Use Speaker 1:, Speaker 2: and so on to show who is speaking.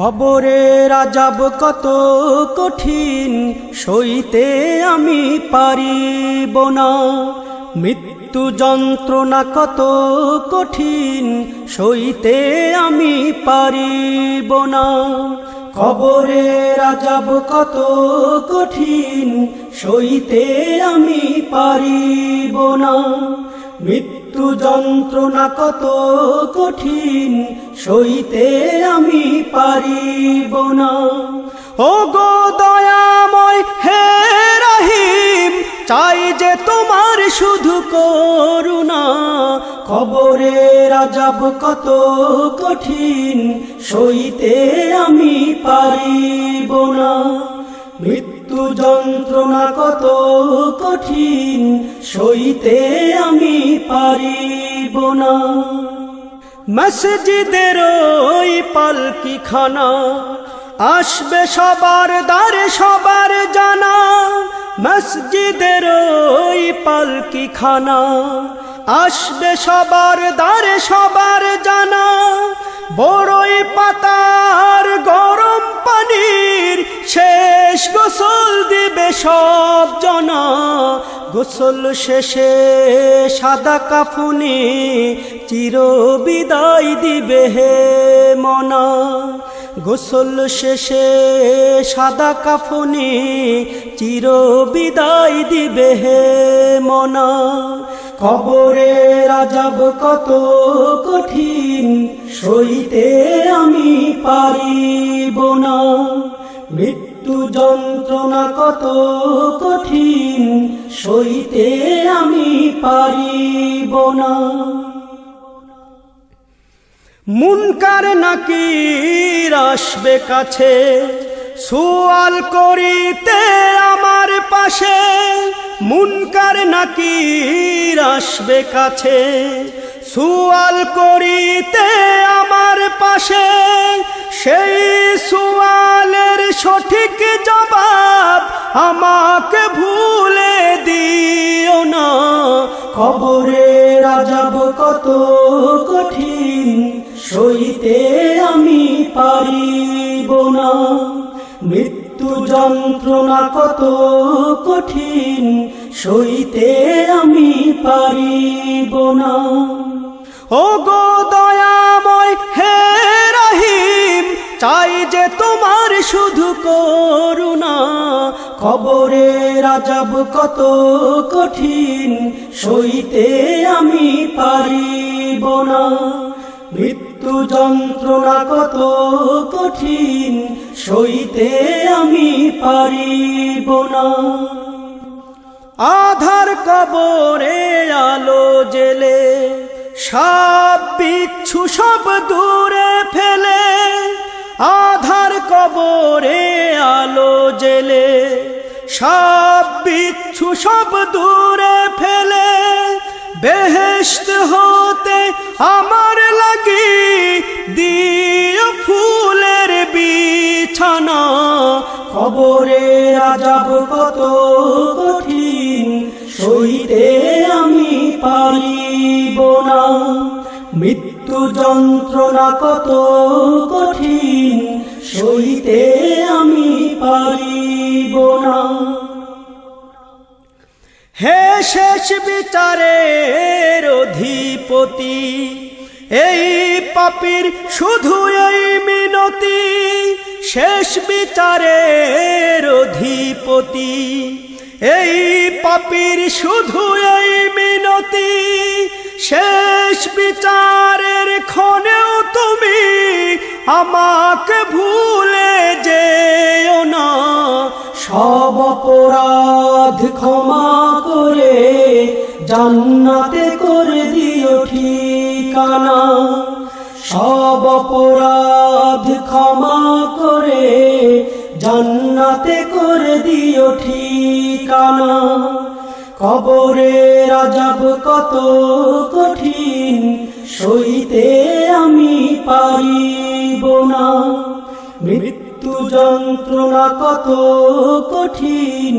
Speaker 1: কবরের আযাব কত কঠিন, সইতে আমি পারিব না। মৃত্যু যন্ত্রণা কত কঠিন, সইতে আমি পারিব না। কবরের আযাব কত কঠিন, সইতে আমি পারিব না। মৃত্যু যন্ত্রণা কত কঠিন, সইতে আমি পারিব না। ও গো দয়াময় হে রহিম, চাই যে তোমার শুধু করুণা। কবরের আযাব কত কঠিন, সইতে আমি পারিব না। মৃত্যু যন্ত্রণা কত কঠিন, সইতে আমি পারিব না। মসজিদের ওই পালকিখানা, আসবে সবার দ্বারে সবার জানা। মসজিদের ওই পালকিখানা, আসবে সবার দ্বারে সবার জানা। বড়ই পাতার গরম পানির শেষ গোসল দিবে সব জনা। গোসল শেষে সাদা কাফনে চির বিদায় দিবে হে মনা। গোসল শেষে সাদা কাফনে চির বিদায় দিবে হে মনা। কবরের আযাব কত কঠিন, সইতে আমি পারিব না। মৃত্যু যন্ত্রণা কত কঠিন, সইতে আমি পারিব না। মুনকার নাকির আসবে কাছে, সুয়াল করিতে আমার পাশে। মুনকার নাকির আসবে কাছে, সুয়াল করিতে আমার পাশে। সেই সুয়ালের সঠিক জবাব আমাকে ভুলে দিও না। কবরের আযাব কত কঠিন, সইতে আমি পারিব না। মৃত্যু যন্ত্রণা কত কঠিন, সইতে আমি পারিব না। ও গো দয়াময় হে রহিম, চাই যে তোমার শুধু করুণা। কবরের আযাব কত কঠিন, সইতে আমি পারিব না। মৃত্যু যন্ত্রণা কত কঠিন, সইতে আমি পারিব না। আধার কবরে আলো জেলে, সাপ বিচ্ছু সব দূরে ফেলে। আধার কবরে আলো জেলে, সাপ বিচ্ছু সব দূরে ফেলে। বেহেশত হতে আমার লাগি দিও ফুলের বিছানা। কবরের আযাব কত কঠিন, সইতে আমি পারিব না। মৃত্যু যন্ত্রণা কত কঠিন, সইতে আমি পারিব না। হে শেষ বিচারের অধিপতি, এই পাপীর শুধু এই মিনতি। শেষ বিচারের অধিপতি, এই পাপীর শুধু এই মিনতি। শেষ বিচারের ক্ষণেও তুমি আমাকে ভুলে যেও না। সব অপরাধ ক্ষমা করে জান্নাতে করে দিও ঠিকানা। সব অপরাধ ক্ষমা করে জান্নাতে করে দিও ঠিকানা। কবরের আযাব কত কঠিন, সইতে আমি পারিব না। মৃত্যু যন্ত্রণা কত কঠিন,